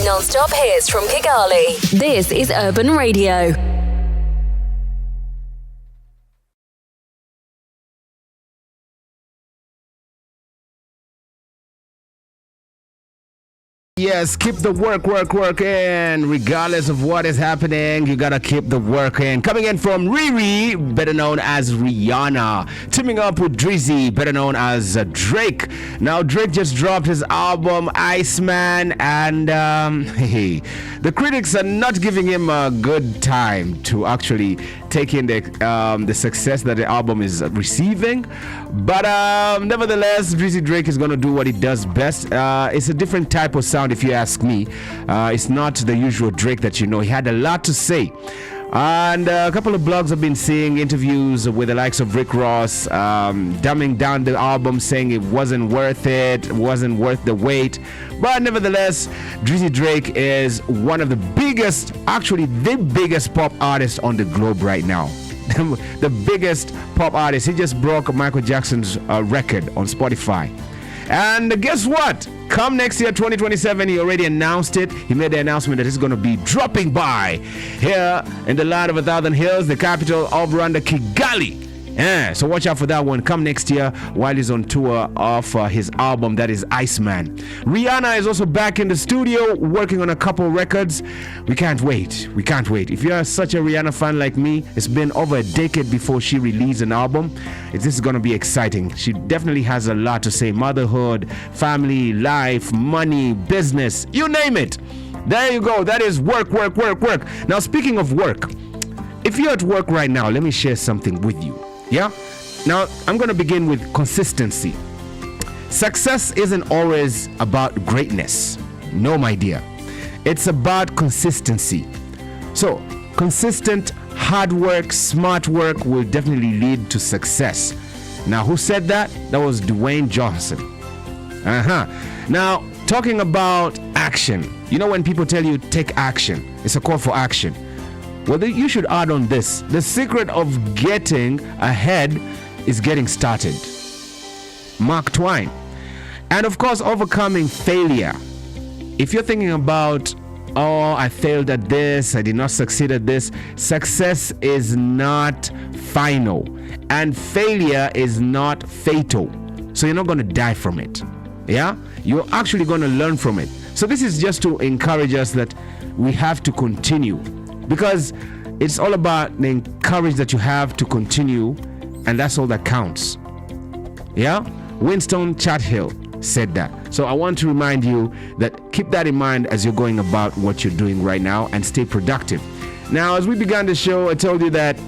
Non-stop hits from Kigali. This is Urban Radio. Yes, keep the work in. Regardless of what is happening, you gotta keep the work in. Coming in from Riri, better known as Rihanna, teaming up with Drizzy, better known as Drake. Now, Drake just dropped his album Iceman, and the critics are not giving him a good time to actually take in the success that the album is receiving. But nevertheless, Drizzy Drake is gonna do what he does best. It's a different type of sound, if you ask me. It's not the usual Drake that you know. He had a lot to say. And a couple of blogs have been seeing interviews with the likes of Rick Ross, dumbing down the album, saying it wasn't worth it, wasn't worth the wait. But nevertheless, Drizzy Drake is one of the biggest, actually the biggest pop artist on the globe right now. The biggest pop artist. He just broke Michael Jackson's record on Spotify. And guess what? Come next year, 2027, he already announced it. He made the announcement that he's going to be dropping by here in the land of 1,000 hills, the capital of Rwanda, Kigali. Yeah, so watch out for that one. Come next year while he's on tour of his album, that is Iceman. Rihanna is also back in the studio working on a couple records. We can't wait. If you're such a Rihanna fan like me, it's been over a decade before she released an album. This is going to be exciting. She definitely has a lot to say. Motherhood, family, life, money, business, you name it. There you go. That is work. Now, speaking of work, if you're at work right now, let me share something with you. Yeah? Now, I'm going to begin with consistency. Success isn't always about greatness. No, my dear. It's about consistency. So, consistent hard work, smart work will definitely lead to success. Now, who said that? That was Dwayne Johnson. Now, talking about action. You know when people tell you take action, it's a call for action. Well, you should add on this. The secret of getting ahead is getting started. Mark Twain. And of course, overcoming failure. If you're thinking about, oh, I failed at this, I did not succeed at this, success is not final. And failure is not fatal. So you're not going to die from it. Yeah? You're actually going to learn from it. So this is just to encourage us that we have to continue. Because it's all about the courage that you have to continue, and that's all that counts. Yeah? Winston Churchill said that. So I want to remind you that keep that in mind as you're going about what you're doing right now and stay productive. Now, as we began the show, I told you that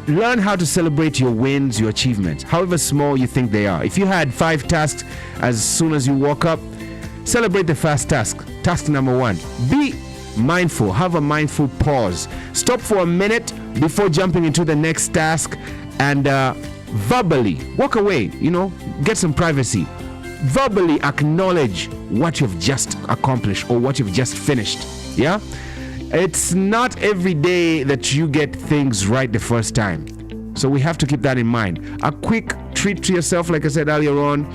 learn how to celebrate your wins, your achievements, however small you think they are. If you had 5 tasks as soon as you woke up, celebrate the first task. Task number 1. Be mindful. Have a mindful pause. Stop for a minute before jumping into the next task and verbally walk away. Get some privacy. Verbally acknowledge what you've just accomplished or what you've just finished. Yeah? It's not every day that you get things right the first time. So we have to keep that in mind. A quick treat to yourself, like I said earlier on.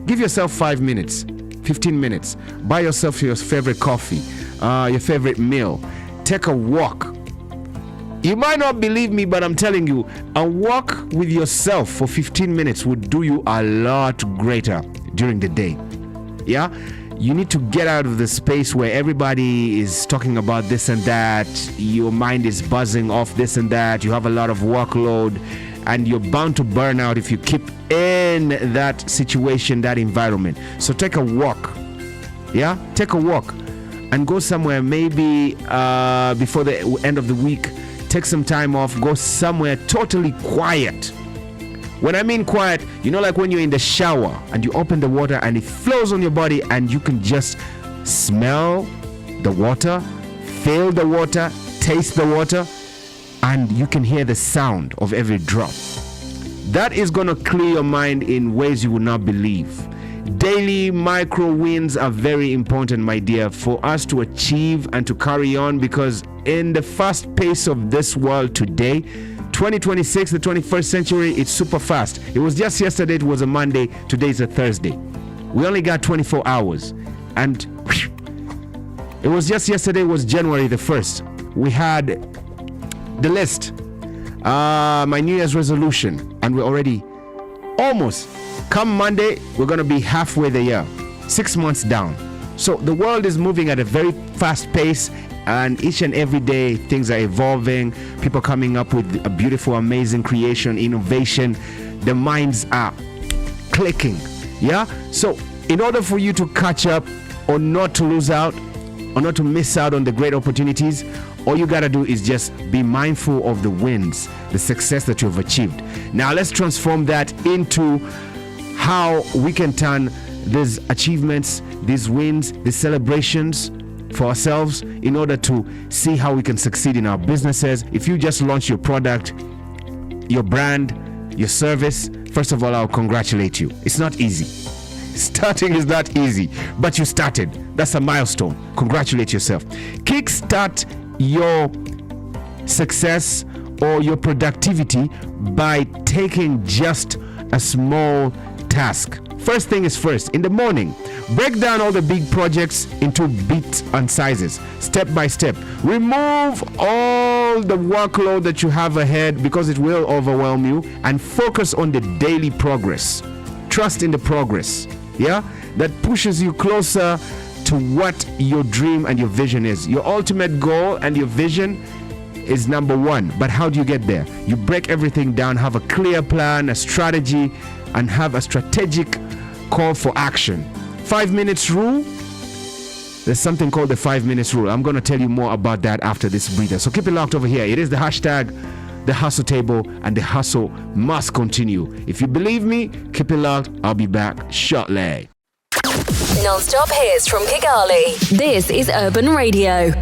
Give yourself 5 minutes. 15 minutes. Buy yourself your favorite coffee, your favorite meal. Take a walk. You might not believe me, but I'm telling you, a walk with yourself for 15 minutes would do you a lot greater during the day. Yeah? You need to get out of the space where everybody is talking about this and that. Your mind is buzzing off this and that. You have a lot of workload. And you're bound to burn out if you keep in that situation, that environment. So take a walk. Yeah? Take a walk. And go somewhere maybe before the end of the week. Take some time off. Go somewhere totally quiet. When I mean quiet, like when you're in the shower and you open the water and it flows on your body and you can just smell the water, feel the water, taste the water, and you can hear the sound of every drop. That is going to clear your mind in ways you would not believe. Daily micro wins are very important, my dear, for us to achieve and to carry on, because in the fast pace of this world today, 2026, the 21st century, it's super fast. It was just yesterday, it was a Monday, today is a Thursday. We only got 24 hours. And it was just yesterday was January the 1st. We had the list, my New Year's resolution, and we're already almost, come Monday, we're going to be halfway the year, 6 months down. So the world is moving at a very fast pace, and each and every day things are evolving, people coming up with a beautiful, amazing creation, innovation. The minds are clicking. Yeah, so in order for you to catch up or not to lose out or not to miss out on the great opportunities, all you gotta do is just be mindful of the wins, the success that you've achieved. Now let's transform that into how we can turn these achievements, these wins, these celebrations for ourselves in order to see how we can succeed in our businesses. If you just launch your product, your brand, your service, first of all, I'll congratulate you. It's not easy. Starting is not easy, but you started. That's a milestone. Congratulate yourself. Kickstart your success or your productivity by taking just a small task. First thing is first, in the morning, break down all the big projects into bits and sizes, step by step. Remove all the workload that you have ahead because it will overwhelm you, and focus on the daily progress. Trust in the progress, yeah? That pushes you closer to what your dream and your vision is. Your ultimate goal and your vision is number one, but how do you get there? You break everything down, have a clear plan, a strategy, and have a strategic call for action. 5 minutes rule. There's something called the 5 minutes rule. I'm going to tell you more about that after this breather. So keep it locked over here. It is the hashtag, the hustle table, and the hustle must continue. If you believe me, keep it locked. I'll be back shortly. Non-stop hits from Kigali. This is Urban Radio.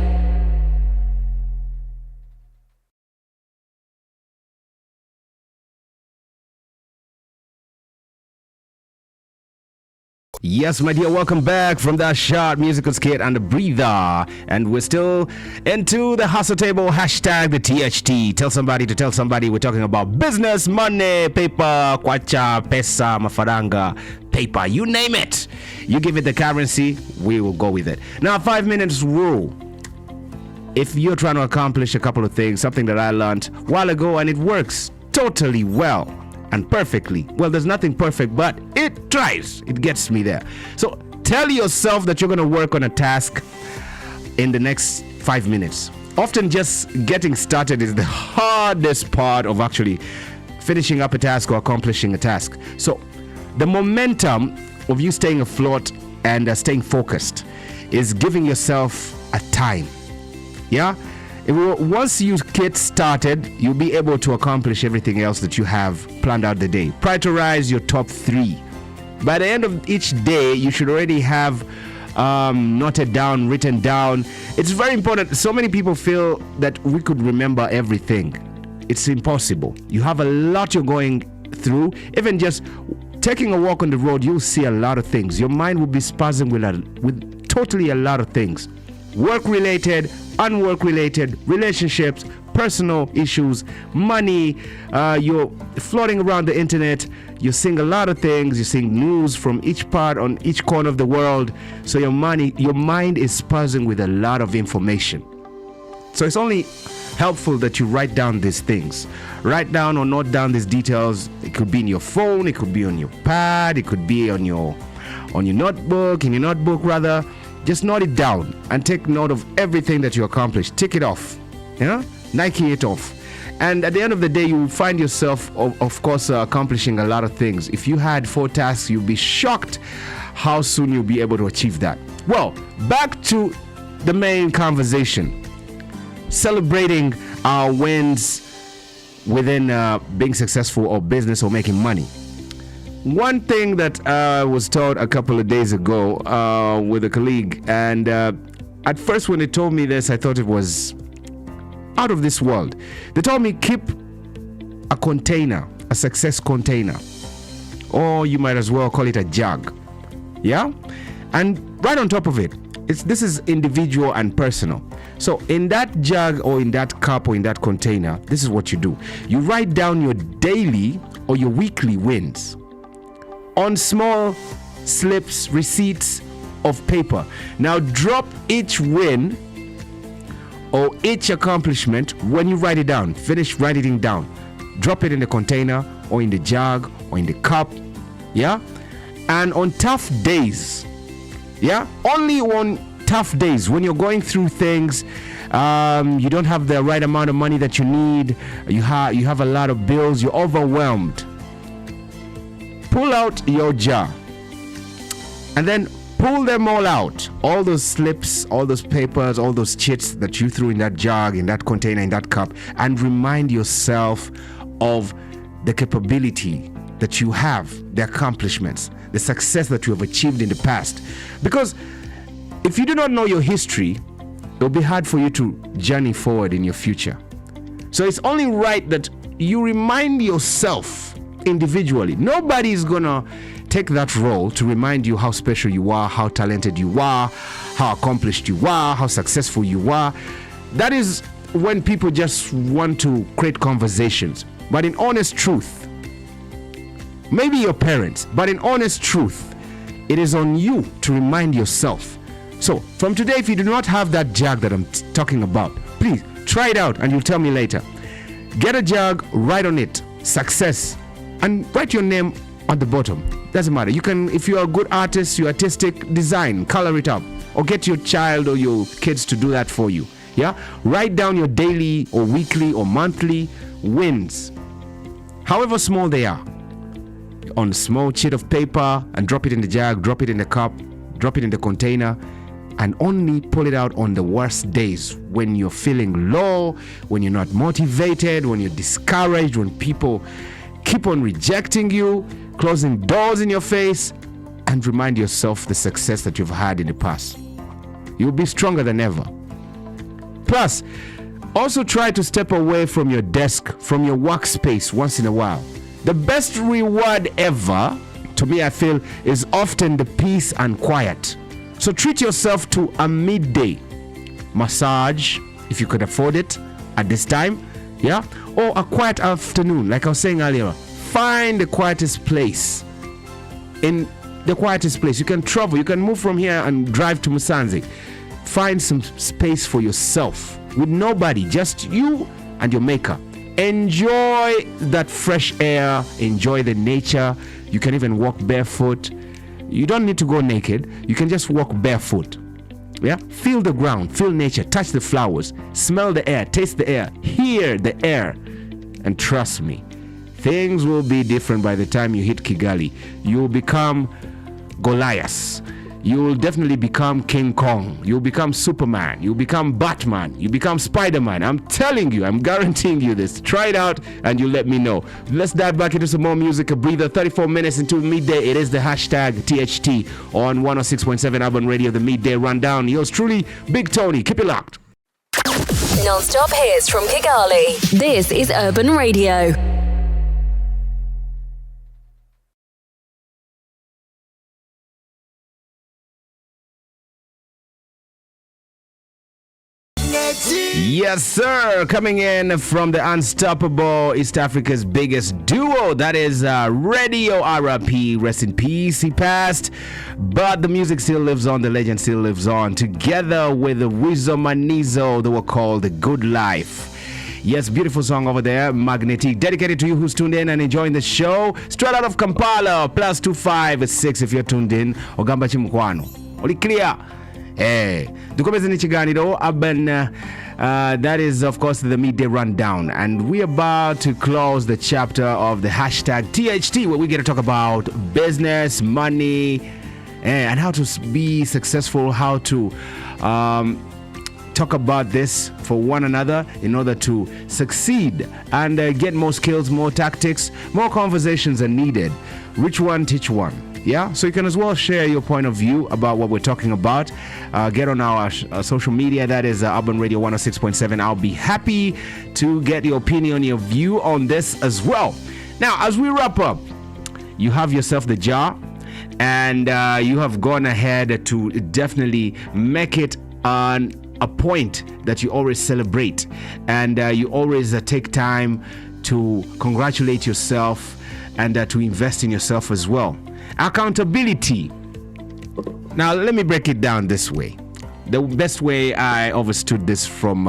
Yes, my dear, welcome back from that short musical skit and the breather. And we're still into the hustle table, hashtag the THT. Tell somebody to tell somebody. We're talking about business, money, paper, kwacha, pesa, mafaranga, paper, you name it. You give it the currency, we will go with it. Now, 5 minutes rule. If you're trying to accomplish a couple of things, something that I learned a while ago, and it works totally well and perfectly. Well, there's nothing perfect, but it tries. It gets me there. So tell yourself that you're going to work on a task in the next 5 minutes. Often just getting started is the hardest part of actually finishing up a task or accomplishing a task. So the momentum of you staying afloat and staying focused is giving yourself a time. Yeah? Once you get started, you'll be able to accomplish everything else that you have planned out the day. Prioritize your top 3. By the end of each day, you should already have noted down, written down. It's very important. So many people feel that we could remember everything. It's impossible. You have a lot you're going through. Even just taking a walk on the road, you'll see a lot of things. Your mind will be spazzing with totally a lot of things. Work-related, unwork-related, relationships, personal issues, money. You're floating around the internet. You're seeing a lot of things. You're seeing news from each part on each corner of the world. So your mind is buzzing with a lot of information. So it's only helpful that you write down these things. Write down or note down these details. It could be in your phone. It could be on your pad. It could be on your notebook. In your notebook, rather. Just note it down and take note of everything that you accomplished. Tick it off. Nike it off. And at the end of the day, you will find yourself, of course, accomplishing a lot of things. If you had 4 tasks, you'll be shocked how soon you'll be able to achieve that. Well, back to the main conversation. Celebrating our wins within being successful or business or making money. One thing that I was taught a couple of days ago with a colleague, and at first when they told me this, I thought it was out of this world. They told me keep a container, a success container, or you might as well call it a jug. Yeah? And right on top of it, this is individual and personal. So in that jug or in that cup or in that container, this is what you do. You write down your daily or your weekly wins on small slips, receipts of paper. Now drop each win or each accomplishment when you write it down. Finish writing it down. Drop it in the container or in the jug or in the cup. Yeah? And on tough days, yeah? Only on tough days when you're going through things, you don't have the right amount of money that you need, you have a lot of bills, you're overwhelmed. Pull out your jar and then pull them all out. All those slips, all those papers, all those chits that you threw in that jug, in that container, in that cup, and remind yourself of the capability that you have, the accomplishments, the success that you have achieved in the past. Because if you do not know your history, it will be hard for you to journey forward in your future. So it's only right that you remind yourself individually. Nobody is gonna take that role to remind you how special you are, how talented you are, how accomplished you are, how successful you are. That is when people just want to create conversations. But in honest truth, maybe your parents, but in honest truth, it is on you to remind yourself. So from today, if you do not have that jug that I'm talking about, please try it out and you'll tell me later. Get a jug, write on it, success, and write your name on the bottom. Doesn't matter. You can, if you're a good artist, you're artistic, design, color it up, or get your child or your kids to do that for you. Yeah? Write down your daily or weekly or monthly wins, however small they are, on a small sheet of paper, and drop it in the jug, drop it in the cup, drop it in the container, and only pull it out on the worst days when you're feeling low, when you're not motivated, when you're discouraged, when people keep on rejecting you, closing doors in your face, and remind yourself the success that you've had in the past. You'll be stronger than ever. Plus, also try to step away from your desk, from your workspace once in a while. The best reward ever, to me I feel, is often the peace and quiet. So treat yourself to a midday massage, if you could afford it at this time, yeah? Or a quiet afternoon, like I was saying earlier. Find the quietest place. In the quietest place, you can travel, you can move from here and drive to Musanze. Find some space for yourself with nobody, just you and your maker. Enjoy that fresh air, enjoy the nature. You can even walk barefoot. You don't need to go naked. You can just walk barefoot. Yeah? Feel the ground, feel nature, touch the flowers, smell the air, taste the air, hear the air. And trust me, things will be different by the time you hit Kigali. You'll become Goliath. You'll definitely become King Kong. You'll become Superman. You'll become Batman. You become Spider-Man. I'm telling you, I'm guaranteeing you this. Try it out and you let me know. Let's dive back into some more music. A breather. 34 minutes into midday. It is the hashtag THT on 106.7 Urban Radio, the Midday Rundown. Yours truly, Big Tony. Keep it locked. Non-stop hits from Kigali. This is Urban Radio. Yes, sir. Coming in from the unstoppable East Africa's biggest duo, that is Radio RRP. Rest in peace, he passed. But the music still lives on, the legend still lives on. Together with Wizo Manizo, they were called The Good Life. Yes, beautiful song over there, Magnetic. Dedicated to you who's tuned in and enjoying the show. Straight out of Kampala, +256 if you're tuned in. Ogamba Chimkwano. Oli clear. Hey, dukomeze n'ikiganiro Urban, that is of course the midday rundown, and we're about to close the chapter of the hashtag THT, where we get to talk about business, money, and how to be successful, how to talk about this for one another in order to succeed and get more skills, more tactics, more conversations are needed. Rich one, teach one. Yeah, so you can as well share your point of view about what we're talking about. Get on our social media, that is Urban Radio 106.7. I'll be happy to get your opinion, your view on this as well. Now, as we wrap up, you have yourself the jar, and you have gone ahead to definitely make it a point that you always celebrate, and you always take time to congratulate yourself and to invest in yourself as well. Accountability. Now, let me break it down this way. The best way I understood this from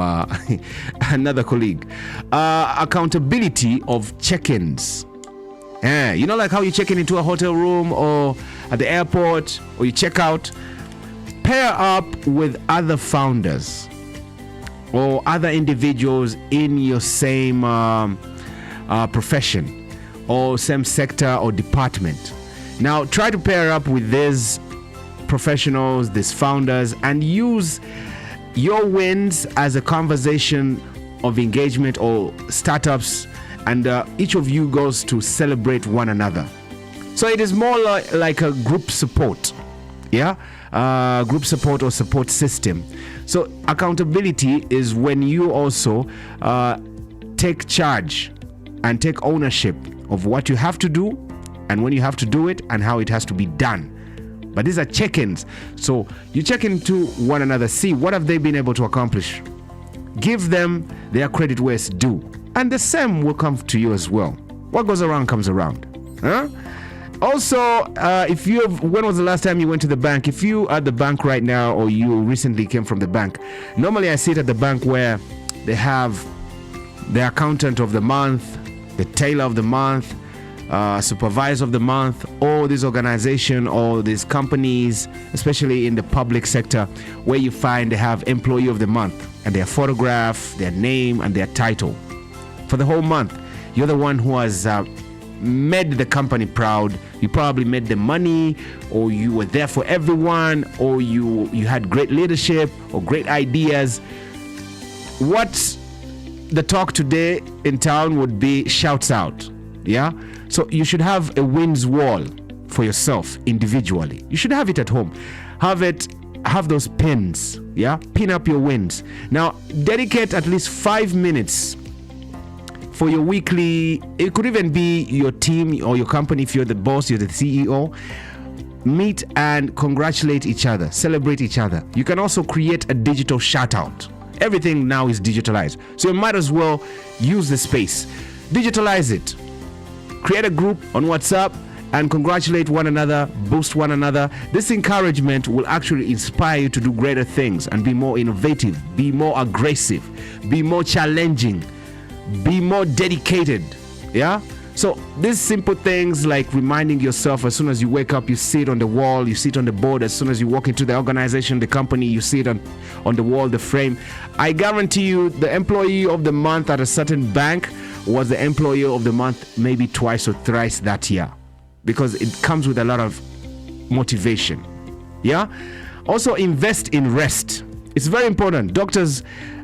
another colleague. Accountability of check-ins. You know, like how you check in into a hotel room or at the airport, or you check out. Pair up with other founders or other individuals in your same profession or same sector or department. Now, try to pair up with these professionals, these founders, and use your wins as a conversation of engagement or startups, and each of you goes to celebrate one another. So it is more like a group support, group support or support system. So accountability is when you also take charge and take ownership of what you have to do and when you have to do it and how it has to be done. But these are check-ins. So you check into one another, see what have they been able to accomplish. Give them their credit where it's due. And the same will come to you as well. What goes around comes around. Also, when was the last time you went to the bank? If you are at the bank right now or you recently came from the bank, normally I see it at the bank where they have the accountant of the month, the tailor of the month, supervisor of the month, all these organizations, all these companies, especially in the public sector, where you find they have employee of the month and their photograph, their name, and their title. For the whole month, you're the one who has made the company proud. You probably made the money, or you were there for everyone, or you had great leadership or great ideas. What the talk today in town would be shouts out. So you should have a wins wall for yourself individually. You should have it at home. Have those pins. Pin up your wins. Now, dedicate at least 5 minutes for your weekly. It could even be your team or your company. If you're the boss, you're the CEO. Meet and congratulate each other, celebrate each other. You can also create a digital shout out. Everything now is digitalized, so you might as well use the space. Digitalize it. Create a group on WhatsApp and congratulate one another, boost one another. This encouragement will actually inspire you to do greater things and be more innovative, be more aggressive, be more challenging, be more dedicated. So these simple things like reminding yourself as soon as you wake up, you see it on the wall, you see it on the board. As soon as you walk into the organization, the company, you see it on the wall, the frame. I guarantee you the employee of the month at a certain bank was the employee of the month maybe twice or thrice that year, because it comes with a lot of motivation. Also, invest in rest. It's very important. Doctors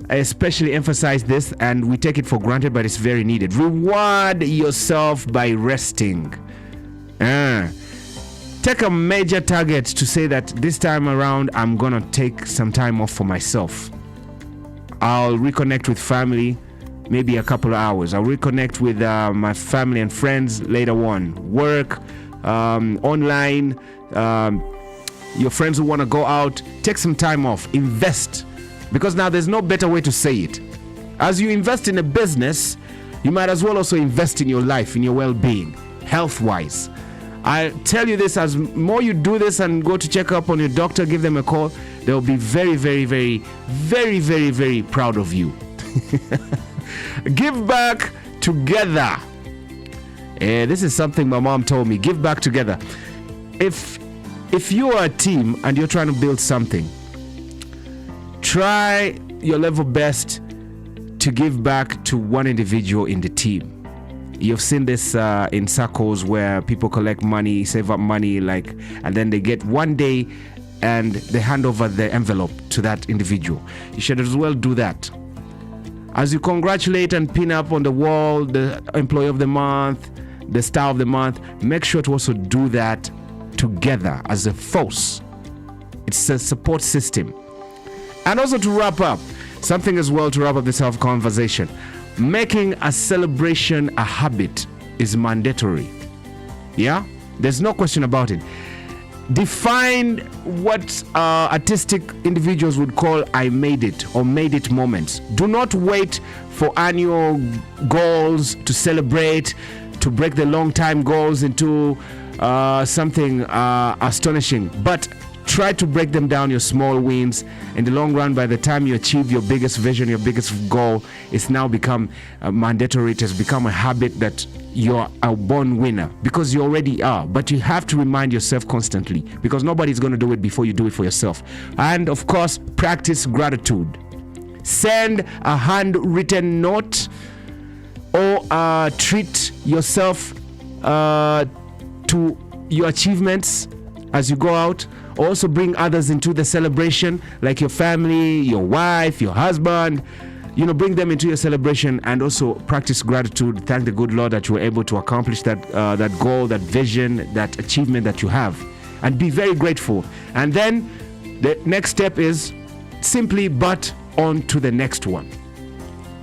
especially emphasize this, and we take it for granted, but it's very needed. Reward yourself by resting. Take a major target to say that this time around I'm gonna take some time off for myself. I'll reconnect with family, maybe a couple of hours. I'll reconnect with my family and friends later on. Work, online, your friends who want to go out, take some time off. Invest. Because now there's no better way to say it. As you invest in a business, you might as well also invest in your life, in your well-being, health-wise. I tell you this, as more you do this and go to check up on your doctor, give them a call, they'll be very, very, very, very, very, very proud of you. Give back together. This is something my mom told me. Give back together. If you are a team and you're trying to build something, try your level best to give back to one individual in the team. You've seen this in circles where people collect money, save up money, and then they get one day and they hand over the envelope to that individual. You should as well do that. As you congratulate and pin up on the wall the employee of the month, the star of the month, make sure to also do that together as a force. It's a support system. And also to wrap up, something as well to wrap up this whole conversation. Making a celebration a habit is mandatory. There's no question about it. Define what artistic individuals would call I made it or made it moments. Do not wait for annual goals to celebrate, to break the long time goals into something astonishing, but try to break them down, your small wins. In the long run, by the time you achieve your biggest vision, your biggest goal, it's now become mandatory. It has become a habit that you're a born winner, because you already are. But you have to remind yourself constantly, because nobody's going to do it before you do it for yourself. And of course, practice gratitude. Send a handwritten note or treat yourself to your achievements as you go out. Also bring others into the celebration, like your family, your wife, your husband. Bring them into your celebration, and also practice gratitude. Thank the good Lord that you were able to accomplish that goal, that vision, that achievement that you have, and be very grateful. And then the next step is simply but on to the next one.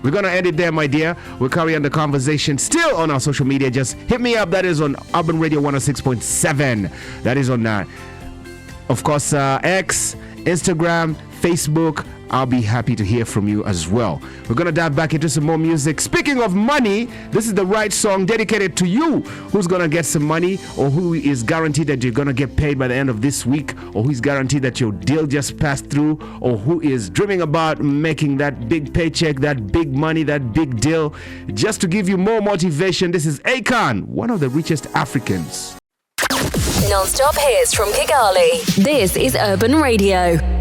We're going to end it there, my dear. We'll carry on the conversation still on our social media. Just hit me up. That is on Urban Radio 106.7. That is on, of course, X, Instagram, Facebook. I'll be happy to hear from you as well. We're going to dive back into some more music. Speaking of money, this is the right song dedicated to you who's going to get some money, or who is guaranteed that you're going to get paid by the end of this week, or who's guaranteed that your deal just passed through, or who is dreaming about making that big paycheck, that big money, that big deal. Just to give you more motivation, this is Akon, one of the richest Africans. Non-stop hits from Kigali. This is Urban Radio.